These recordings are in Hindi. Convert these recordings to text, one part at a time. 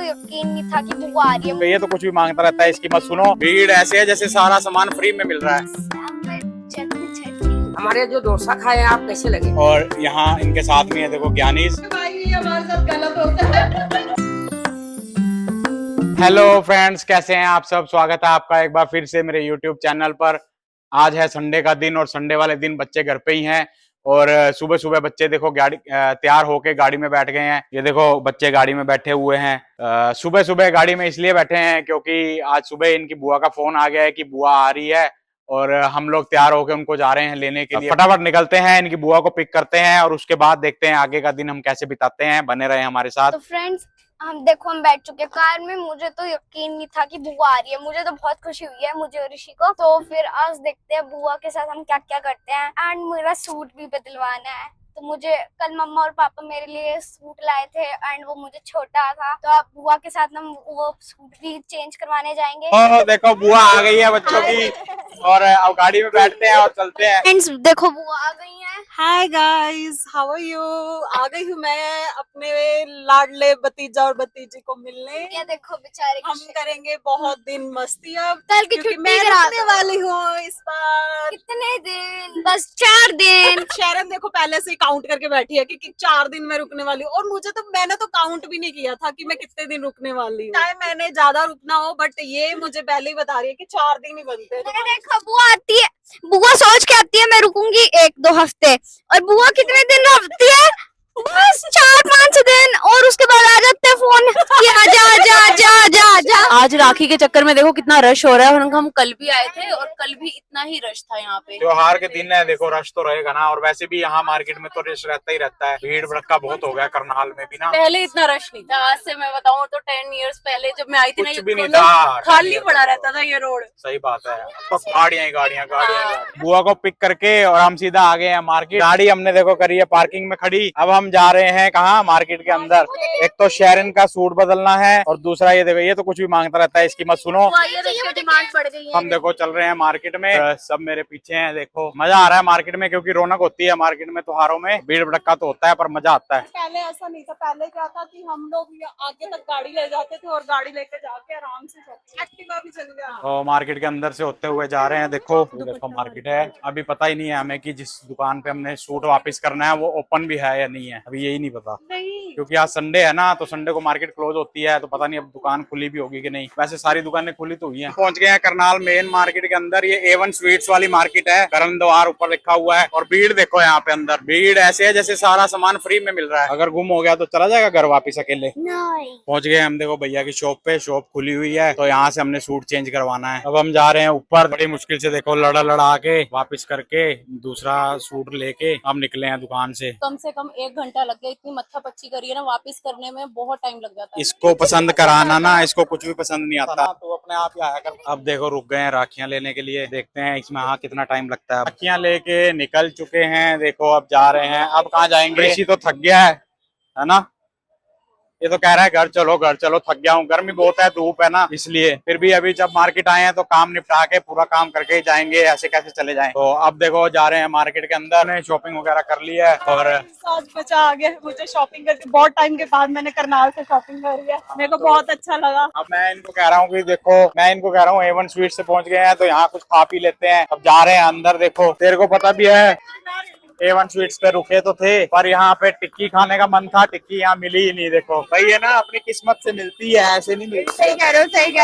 यकीन नहीं था कि बुआ आ रही है। ये तो कुछ भी मांगता रहता है, इसकी मत सुनो। भीड़ ऐसे है जैसे सारा सामान फ्री में मिल रहा है। हमारे जो डोसा खाए आप कैसे लगे? और यहाँ इनके साथ में है देखो ज्ञानीज। हमारे साथ गलत होता है। हेलो फ्रेंड्स, कैसे हैं आप सब? स्वागत है आपका एक बार फिर से मेरे YouTube चैनल पर। आज है संडे का दिन और संडे वाले दिन बच्चे घर पे ही हैं और सुबह सुबह बच्चे देखो गाड़ी तैयार होके गाड़ी में बैठ गए हैं। ये देखो बच्चे गाड़ी में बैठे हुए हैं। सुबह सुबह गाड़ी में इसलिए बैठे हैं क्योंकि आज सुबह इनकी बुआ का फोन आ गया है कि बुआ आ रही है और हम लोग तैयार होके उनको जा रहे हैं लेने के लिए। फटाफट निकलते हैं, इनकी बुआ को पिक करते हैं और उसके बाद देखते हैं आगे का दिन हम कैसे बिताते हैं। बने रहे हमारे साथ। तो फ्रेंड्स हम बैठ चुके कार में। मुझे तो यकीन नहीं था कि बुआ आ रही है। मुझे तो बहुत खुशी हुई है, मुझे और ऋषि को। तो फिर आज देखते हैं बुआ के साथ हम क्या क्या करते हैं। एंड मेरा सूट भी बदलवाना है। तो मुझे कल मम्मा और पापा मेरे लिए सूट लाए थे एंड वो मुझे छोटा था, तो अब बुआ के साथ हम वो सूट भी चेंज करवाने जाएंगे। देखो बुआ आ गई है बच्चों की और अब गाड़ी में बैठते हैं और चलते हैं। फ्रेंड्स देखो बुआ आ गई है। Hi guys, how are you? आ गई हूँ मैं अपने लाडले भतीजा और भतीजी को मिलने। ये देखो बेचारे हम करेंगे बहुत दिन मस्ती अब, कल की क्योंकि छुट्टी मैं करा रुकने वाली हूँ इस बार। कितने दिन? बस 4 दिन। शरण देखो पहले से काउंट करके बैठी है कि 4 दिन मैं रुकने वाली हूँ और मैंने तो काउंट भी नहीं किया था कि मैं कितने दिन रुकने वाली हूँ। चाहे मैंने ज्यादा रुकना हो, बट ये मुझे पहले ही बता रही है कि 4 दिन ही बनते हैं। ये देखो बुआ आती है, बुआ सोच के आती है मैं रुकूंगी 1-2 हफ्ते, और बुआ कितने दिन रुकती है? बस 4-5 दिन, और उसके बाद आ जाते हैं फोन कि आजा आजा आजा आजा आजा। आज राखी के चक्कर में देखो कितना रश हो रहा है। और हम कल भी आए थे और कल भी इतना ही रश था यहाँ पे। त्योहार के दिन है, देखो रश तो रहेगा ना। और वैसे भी यहाँ मार्केट में तो रश रहता ही रहता है। भीड़ भड़का बहुत हो गया करनाल में भी ना। पहले इतना रश नहीं था। आज से मैं बताऊँ तो 10 इयर्स पहले जब मैं आई थी ना, कुछ ये भी नहीं मतलब था, खाली पड़ा रहता था ये रोड। सही बात है। तो गाड़ियां गाड़ियां गाड़ियां। बुआ को पिक करके और हम सीधा आ गए हैं मार्केट। गाड़ी हमने देखो करी है पार्किंग में खड़ी। अब हम जा रहे हैं कहाँ? मार्केट के अंदर। एक तो शेरन का सूट बदलना है और दूसरा ये देखो, ये तो कुछ भी मांगता रहता है, इसकी मत सुनो। डिमांड बढ़ गई है। हम देखो चल रहे हैं मार्केट में, सब मेरे पीछे हैं। देखो मजा आ रहा है मार्केट में, क्योंकि रौनक होती है मार्केट में। त्योहारों में भीड़ भड़का तो होता है पर मजा आता है। पहले ऐसा नहीं था। पहले क्या था कि हम लोग आगे तक गाड़ी ले जाते थे और गाड़ी लेके जाके आराम से एक्टिवा भी चल गया। तो मार्केट के अंदर से होते हुए जा रहे हैं। देखो देखो मार्केट है। अभी पता ही नहीं है हमें कि जिस दुकान पे हमने सूट वापस करना है वो ओपन भी है या नहीं है, अभी यही नहीं पता। क्योंकि आज संडे है ना, तो संडे को मार्केट क्लोज होती है, तो पता नहीं अब दुकान खुली भी होगी कि नहीं। वैसे सारी दुकानें खुली तो हुई हैं। पहुंच गए हैं करनाल मेन मार्केट के अंदर। ये A1 स्वीट्स वाली मार्केट है, करण द्वार ऊपर लिखा हुआ है। और भीड़ देखो यहाँ पे अंदर, भीड़ ऐसे है जैसे सारा सामान फ्री में मिल रहा है। अगर गुम हो गया तो चला जाएगा घर वापिस अकेले। पहुंच गए हम देखो भैया की शॉप पे। शॉप खुली हुई है तो यहाँ से हमने सूट चेंज करवाना है। अब हम जा रहे हैं ऊपर। बड़ी मुश्किल से देखो लड़ा के वापिस करके दूसरा सूट लेके हम निकले हैं दुकान से कम 1 घंटा लग गया। इतनी मत्था पच्ची करी है ना, वापस करने में बहुत टाइम लग जाता है। इसको पसंद कराना ना, इसको कुछ भी पसंद नहीं आता तो अपने आप ही आया कर। अब देखो रुक गए हैं राखियां लेने के लिए। देखते हैं इसमें हाँ कितना टाइम लगता है। राखियां लेके निकल चुके हैं। देखो अब जा रहे हैं। अब कहाँ जाएंगे? ऋषि तो थक गया है ना। ये तो कह रहा है घर चलो, थक गया हूँ। गर्मी बहुत है, धूप है ना, इसलिए। फिर भी अभी जब मार्केट आए हैं तो काम निपटा के पूरा काम करके ही जाएंगे, ऐसे कैसे चले जाएं। तो अब देखो जा रहे हैं मार्केट के अंदर। शॉपिंग वगैरह कर ली है और आज मजा आ गया मुझे शॉपिंग करके। बहुत टाइम के बाद मैंने करनाल से शॉपिंग करी है, मेरे को बहुत अच्छा लगा। अब मैं इनको कह रहा हूँ कि देखो, मैं इनको कह रहा हूँ A1 स्वीट से पहुंच गए हैं तो यहाँ कुछ खा पी लेते हैं। अब जा रहे हैं अंदर। देखो तेरे को पता भी है A1 स्वीट्स पे रुके तो थे, पर यहाँ पे टिक्की खाने का मन था। टिक्की यहाँ मिली ही नहीं। देखो भाई है ना, अपनी किस्मत से मिलती है, ऐसे नहीं मिलती। सही कह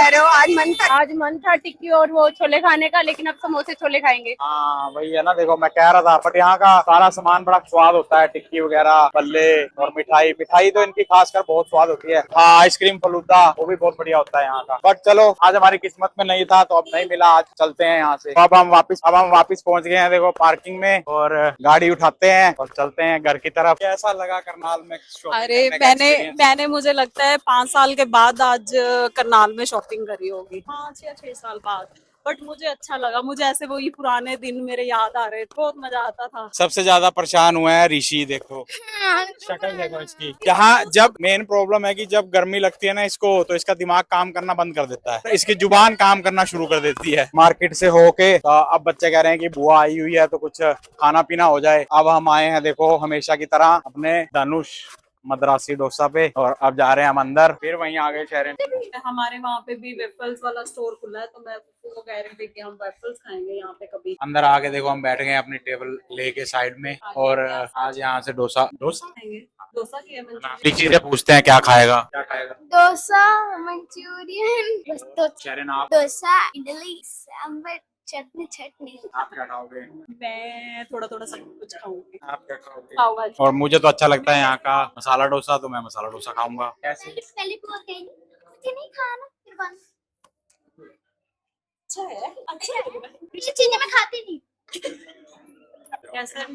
रहे हो। आज मन था टिक्की और वो छोले खाने का, लेकिन अब समोसे छोले खाएंगे। हाँ वही है ना। देखो मैं कह रहा था, बट यहाँ का सारा सामान बड़ा स्वाद होता है। टिक्की वगैरह, बल्ले और मिठाई तो इनकी खासकर बहुत स्वाद होती है। हाँ आइसक्रीम फलूदा वो भी बहुत बढ़िया होता है यहाँ का। बट चलो आज हमारी किस्मत में नहीं था तो अब नहीं मिला। आज चलते हैं यहाँ से। अब हम वापिस पहुंच गए हैं देखो पार्किंग में, और गाड़ी उठाते हैं और चलते हैं घर की तरफ। कैसा लगा करनाल में शॉपिंग? अरे मैंने मुझे लगता है 5 साल के बाद आज करनाल में शॉपिंग करी होगी, 5 या 6 साल बाद। बट मुझे अच्छा लगा। मुझे ऐसे वही पुराने दिन मेरे याद आ रहे थे। बहुत मजा आता था। सबसे ज्यादा परेशान हुआ है ऋषि। देखो शक्ल देखो इसकी। यहाँ जब मेन प्रॉब्लम है कि जब गर्मी लगती है ना इसको, तो इसका दिमाग काम करना बंद कर देता है, इसकी जुबान काम करना शुरू कर देती है। मार्केट से होके तो अब बच्चे कह रहे हैं कि बुआ आई हुई है तो कुछ खाना पीना हो जाए। अब हम आए हैं देखो हमेशा की तरह अपने धनुष मद्रासी डोसा पे और अब जा रहे हैं हम अंदर। फिर वहीं आ गए शहर। हमारे वहाँ पे भी वेफल्स वाला स्टोर खुला है, तो मैं वो कह रही थी कि हम वेफल्स खाएंगे यहाँ पे कभी। अंदर आके देखो हम बैठ गए अपनी टेबल लेके साइड में और आज यहाँ से डोसा खाएंगे डोसा की चीजें पूछते हैं क्या खाएगा, क्या खाएगा। डोसा, मंचूरियन, बस तो शहरीन आप डोसा, इडली, सांभर, चटनी चटनी। आप क्या खाओगे? मैं थोड़ा थोड़ा सब कुछ खाऊंगी। आप क्या खाओगे? पाव भाजी। और मुझे तो अच्छा लगता है यहाँ का मसाला डोसा, तो मैं मसाला डोसा खाऊंगा। कैसे? पहले बोल देंगे मुझे नहीं खाना, फिर बंद। अच्छा है, अच्छा है। ये चीजें मैं खाती नहीं। कैसा है?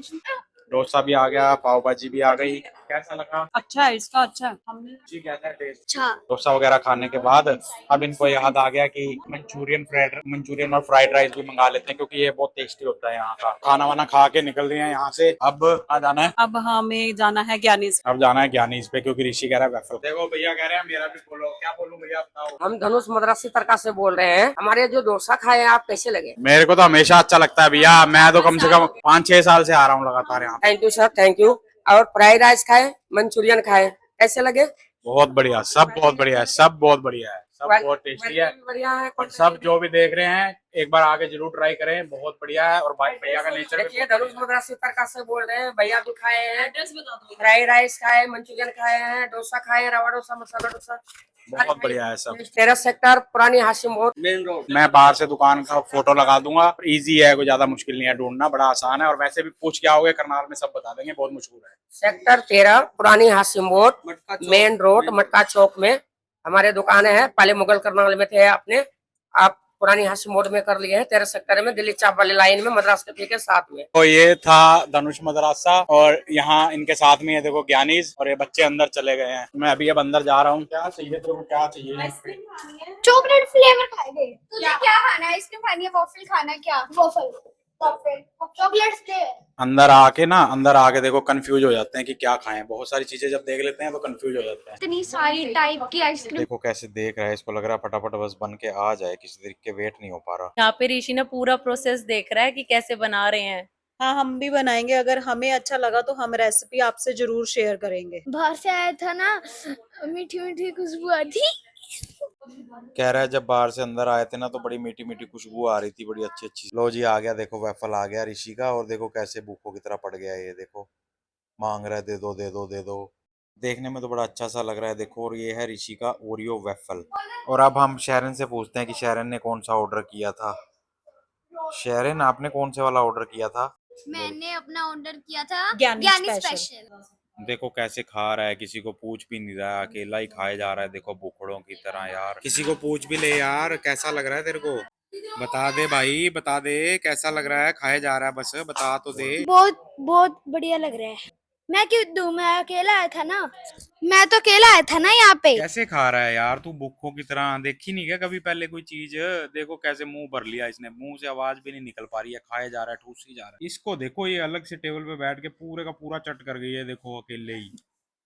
डोसा भी आ गया, पाव भाजी भी आ गई। कैसा लगा अच्छा है, इसका अच्छा है। हमने जी? कैसा है टेस्ट? अच्छा। डोसा वगैरह खाने के बाद अब इनको याद आ गया कि मंचूरियन और फ्राइड राइस भी मंगा लेते हैं, क्योंकि ये बहुत टेस्टी होता है यहाँ का। खाना वाना खा के निकल रहे हैं यहाँ से। अब कहाँ जाना है? अब हमें जाना है ज्ञानीज। अब जाना है ज्ञानीज पे, क्योंकि ऋषि कह रहा है वेफल। देखो भैया कह रहे हैं मेरा भी बोलो। क्या बोलूं भैया, बताओ। हम धनुष मद्रासी तड़का से बोल रहे हैं। हमारे जो डोसा खाए आप कैसे लगे? मेरे को तो हमेशा अच्छा लगता है भैया, मैं तो कम से कम 5-6 साल से आ रहा हूँ लगातार यहाँ। Thank you sir, thank you. और फ्राइड राइस खाए, मंचूरियन खाए, कैसे लगे? बहुत बढ़िया, सब बहुत बढ़िया है, सब बहुत बढ़िया है, सब बहुत टेस्टी है। बढ़िया है। और सब जो भी देख रहे हैं एक बार आके जरूर ट्राई करें, बहुत बढ़िया है। और भैया का नेचर भी देखिए धनुष मद्रासी तड़का से बोल रहे हैं, भैया भी खाए हैं, एड्रेस बता दो। फ्राइड राइस खाए, मंचूरियन खाए हैं, डोसा खाए, रवा डोसा, मसाला डोसा। बहुत बढ़िया है सब। 13 सेक्टर पुरानी हाशिम रोड, मेन रोड। मैं बाहर से दुकान का फोटो लगा दूंगा। इजी है, कोई ज्यादा मुश्किल नहीं है, ढूंढना बड़ा आसान है। और वैसे भी पूछ के आओगे करनाल में सब बता देंगे, बहुत मशहूर है। सेक्टर 13 पुरानी हाशिम रोड, मेन रोड, मटका चौक में हमारे दुकान है। पहले मुगल करनाल में थे अपने, आप पुरानी हाशिम रोड में कर लिए हैं 13 सेक्टर में, दिल्ली चाप वाली लाइन में, मद्रास कैफे के साथ में। तो ये था धनुष मदरासा और यहाँ इनके साथ में है देखो ज्ञानीज, और ये बच्चे अंदर चले गए हैं। मैं अभी अब अंदर जा रहा हूँ। क्या चाहिए तेरे को, क्या चाहिए? चॉकलेट फ्लेवर खाएंगे। तुझे क्या खाना है? आइसक्रीम खानी है, वॉफल खाना है? क्या वॉफल, चॉकलेट फ्लेवर। अंदर आके देखो कंफ्यूज हो जाते हैं कि क्या खाएं। बहुत सारी चीजें जब देख लेते हैं तो कंफ्यूज हो जाते हैं। इतनी सारी टाइप की आइसक्रीम। देखो कैसे देख रहा है, इसको लग रहा है फटाफट बस बन के आ जाए, किसी तरीके वेट नहीं हो पा रहा। यहाँ पे ऋषि ने पूरा प्रोसेस देख रहा है कि कैसे बना रहे हैं। हाँ, हम भी बनाएंगे। अगर हमें अच्छा लगा तो हम रेसिपी आपसे जरूर शेयर करेंगे। बाहर से आया था ना, मीठी मीठी खुशबू आती। कह रहा है जब बाहर से अंदर आए थे ना तो बड़ी मीठी मीठी खुशबू आ रही थी, बड़ी अच्छी अच्छी। लो जी आ गया, देखो वेफल आ गया ऋषि का। और देखो कैसे भूखों की तरह पड़ गया है, ये देखो मांग रहा है दे दो दे दो दे दो। देखने में तो बड़ा अच्छा सा लग रहा है देखो। और ये है ऋषि का ओरियो वेफल। और अब हम शहरन से पूछते हैं कि शहरन ने कौन सा ऑर्डर किया था। शहरन आपने कौन से वाला ऑर्डर किया था? मैंने अपना ऑर्डर किया था ज्ञानी ज्ञानी स्पेशल। स्पेशल। देखो कैसे खा रहा है, किसी को पूछ भी नहीं रहा है, अकेला ही खाए जा रहा है देखो भूखड़ों की तरह। यार किसी को पूछ भी ले यार, कैसा लग रहा है तेरे को? बता दे भाई, बता दे कैसा लग रहा है। खाए जा रहा है, बस बता तो दे। बहुत बहुत बढ़िया लग रहा है। मैं क्यों दूं, मैं अकेला आया था ना, मैं तो अकेला आया था ना यहाँ पे। कैसे खा रहा है यार तू भूखों की तरह? देखी नहीं क्या कभी पहले कोई चीज? देखो कैसे मुंह भर लिया इसने, मुंह से आवाज भी नहीं निकल पा रही है, खाए जा रहा है, ठूस ही जा रहा है। इसको देखो ये अलग से टेबल पे बैठ के पूरे का पूरा चट कर गई है देखो, अकेले ही,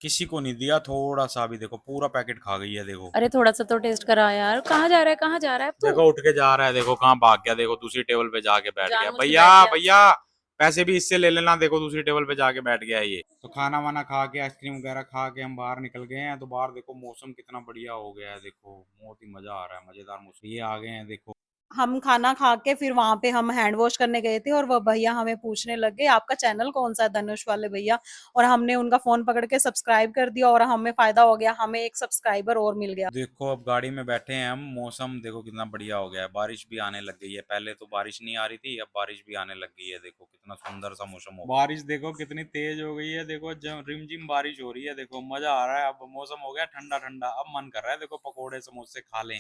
किसी को नहीं दिया थोड़ा सा भी। देखो पूरा पैकेट खा गई है देखो। अरे थोड़ा सा तो टेस्ट करा यार। कहाँ जा रहा है, कहाँ जा रहा है अब तू? देखो उठ के जा रहा है, देखो कहाँ भाग गया, देखो दूसरी टेबल पे जाके बैठ गया। जानबूझ के भैया बैठ गया। भैया पैसे भी इससे ले लेना, देखो दूसरी टेबल पे जाके बैठ गया है ये। तो खाना वाना खा के आइसक्रीम वगैरह खा के हम बाहर निकल गए हैं। तो बाहर देखो मौसम कितना बढ़िया हो गया है, देखो बहुत ही मजा आ रहा है, मजेदार मौसम। ये आ गए हैं देखो। हम खाना खा के फिर वहां पे हम हैंड वॉश करने गए थे और वह भैया हमें पूछने लगे आपका चैनल कौन सा है, धनुष वाले भैया। और हमने उनका फोन पकड़ के सब्सक्राइब कर दिया और हमें फायदा हो गया, हमें एक सब्सक्राइबर और मिल गया। देखो अब गाड़ी में बैठे हैं हम, मौसम देखो कितना बढ़िया हो गया है, बारिश भी आने लग गई है। पहले तो बारिश नहीं आ रही थी, अब बारिश भी आने लग गई है। देखो कितना सुंदर सा मौसम हो, बारिश देखो कितनी तेज हो गई है। देखो रिमझिम बारिश हो रही है, देखो मजा आ रहा है। अब मौसम हो गया ठंडा ठंडा, अब मन कर रहा है देखो पकोड़े समोसे खा लें।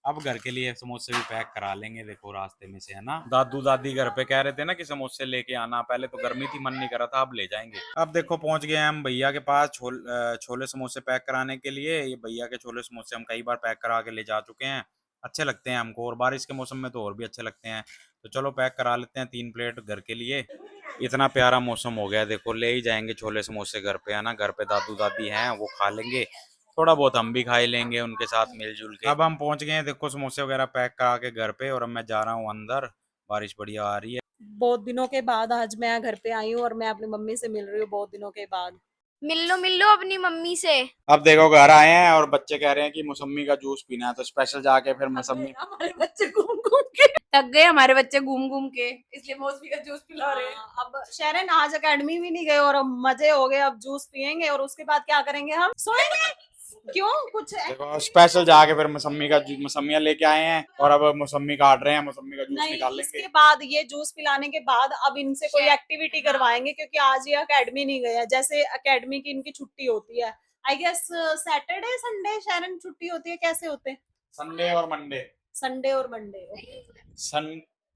अब घर के लिए समोसे भी पैक करा लेंगे देखो रास्ते में से, है ना। दादू दादी घर पे कह रहे थे ना कि समोसे लेके आना, पहले तो गर्मी थी मन नहीं कर रहा था, अब ले जाएंगे। अब देखो पहुंच गए हम भैया के पास छोले समोसे पैक कराने के लिए। ये भैया के छोले समोसे हम कई बार पैक करा के ले जा चुके हैं, अच्छे लगते हैं हमको, और बारिश के मौसम में तो और भी अच्छे लगते हैं। तो चलो पैक करा लेते हैं 3 प्लेट घर के लिए। इतना प्यारा मौसम हो गया है देखो, ले ही जाएंगे छोले समोसे घर पे, है ना। घर पे दादू दादी हैं वो खा लेंगे, थोड़ा बहुत हम भी खा ही लेंगे उनके साथ मिलजुल के। अब हम पहुंच गए हैं देखो समोसे वगैरह पैक करा के घर पे, और अब मैं जा रहा हूँ अंदर। बारिश बढ़िया आ रही है। बहुत दिनों के बाद आज मैं घर पे आई हूँ और मैं अपनी मम्मी से मिल रही हूँ बहुत दिनों के बाद। मिल लो अपनी मम्मी से। अब देखो घर आए हैं और बच्चे कह रहे हैं कि मौसमी का जूस पीना है, तो स्पेशल जाके फिर मौसमी हमारे बच्चे घूम घूम के थक गए हमारे बच्चे घूम घूम के, इसलिए मौसमी का जूस पिला रहे हैं। अब शरण आज अकेडमी भी नहीं गए और अब मजे हो गए, अब जूस पियेंगे और उसके बाद क्या करेंगे, हम सोएंगे। क्यों, कुछ है? देखो स्पेशल जाके फिर मौसमियाँ लेके आए हैं और अब मौसमी काट रहे हैं, मौसमी का जूस नहीं, निकाल लेंगे। इसके बाद ये जूस पिलाने के बाद अब इनसे कोई एक्टिविटी करवाएंगे, क्योंकि आज ये अकेडमी नहीं गया। जैसे अकेडमी की इनकी छुट्टी होती है, आई गेस सैटरडे संडे शरण छुट्टी होती है, कैसे होते हैं? संडे और मंडे, संडे और मंडे।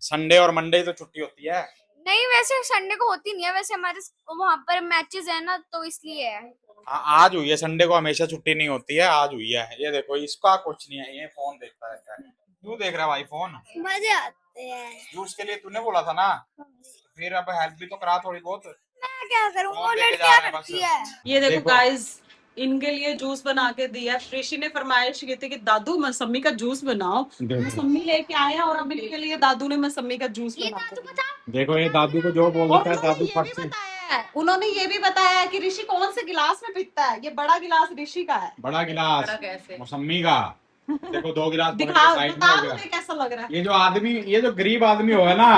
संडे और मंडे तो छुट्टी होती है। नहीं, वैसे संडे को होती नहीं है, वैसे हमारे वहां पर मैचेस है ना, तो इसलिए है। आज हुई है, संडे को हमेशा छुट्टी नहीं होती है, आज हुई है। ये देखो इसका कुछ नहीं है, ये फोन देखता है। क्यों देख रहा है भाई फोन? मजे आते हैं। जूस के लिए तूने बोला था ना, फिर अब हेल्प भी तो करा थोड़ी बहुत। मैं क्या करूं, वो फोन लेके लड़कियां जा रहे हैं बस। करती है। ये देखो देखो। गाइस, इनके लिए जूस बना के दिया। ऋषि ने फरमाइश की थी कि दादू मौसमी का जूस बनाओ, मौसमी लेके आए हैं और अब इनके लिए दादू ने मौसमी का जूस ये बना के दादू दिया। बता। देखो ये दादू को जो बोल और देता है, उन्होंने दादू ये फट भी से बताया है, उन्होंने ये भी बताया है कि ऋषि कौन से गिलास में पीता है। ये बड़ा गिलास ऋषि का है। बड़ा गिलास बड़ा कैसे? मौसमी का। देखो 2 गिलास पकड़ के दिखा, साइड में बता हो दो गया। ये कैसा लग रहा है। ये जो आदमी, ये जो गरीब आदमी हो है ना,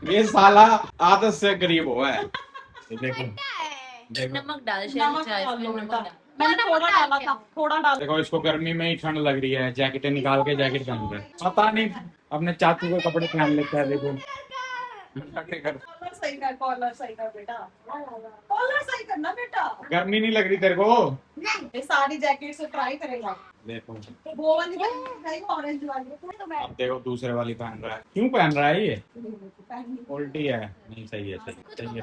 ये साला आदत से गरीब हो है। ये देखो देखो नमक डाल नमक चाय डाल इसमें लो नमक बेटा। डाल। मैंने थोड़ा डाला था, थोड़ा डाल। देखो इसको गर्मी में ही ठंड लग रही है, जैकेटें निकाल के जैकेट पहन रहा है। पता नहीं अपने चाचू के कपड़े पहन लेता है। देखो कॉलर सही कर, कॉलर सही कर बेटा, कॉलर सही करना बेटा। गर्मी नहीं लग रही तेरे को? ये सारी जैकेट से ट्राई करेगा। देखो वो वाली है, ऑरेंज वाली। अब देखो दूसरे वाली पहन रहा है। क्यों पहन रहा है ये? पहनी। उल्टी है। नहीं सही है, सही है।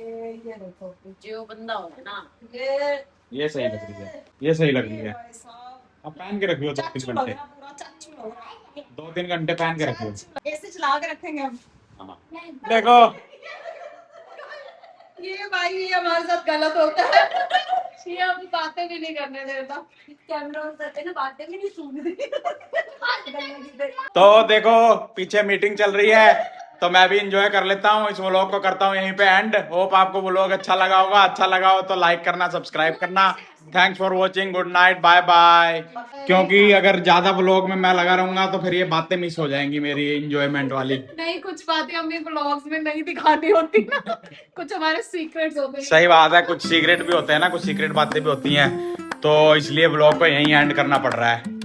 ये देखो, जो बंदा हो ना, ये सही लग रही है, ये सही लग रही है। भाई साहब, अब पहन के रखियो 2-3 चाचू लग घंटे, रहा, पूरा चाचू लग रहा। 2-3 घंटे पहन के रखियो। ऐसे चला के रखेंगे हम। हाँ। देखो ये भाई, ये हमारे साथ गलत होता है। ये अभी बातें भी नहीं करने देता, कैमरा ऑन करते ना, बातें भी नहीं सुनती। तो देखो पीछे मीटिंग चल रही है, तो मैं भी इंजॉय कर लेता हूँ। इस व्लॉग को करता हूँ यहीं पे एंड। होप आपको व्लॉग अच्छा लगा होगा। अच्छा लगा हो तो लाइक करना, सब्सक्राइब करना। Thanks for watching, good night, bye bye. क्योंकि अगर ज्यादा व्लॉग में मैं लगा रहूंगा तो फिर ये बातें मिस हो जाएंगी मेरी इंजॉयमेंट वाली। नहीं, कुछ बातें हमें ब्लॉग्स में नहीं दिखानी होती ना, कुछ हमारे सीक्रेट्स होते हैं। सही बात है, कुछ सीक्रेट भी होते हैं ना, कुछ सीक्रेट बातें भी होती हैं, तो इसलिए व्लॉग को यहीं एंड करना पड़ रहा है।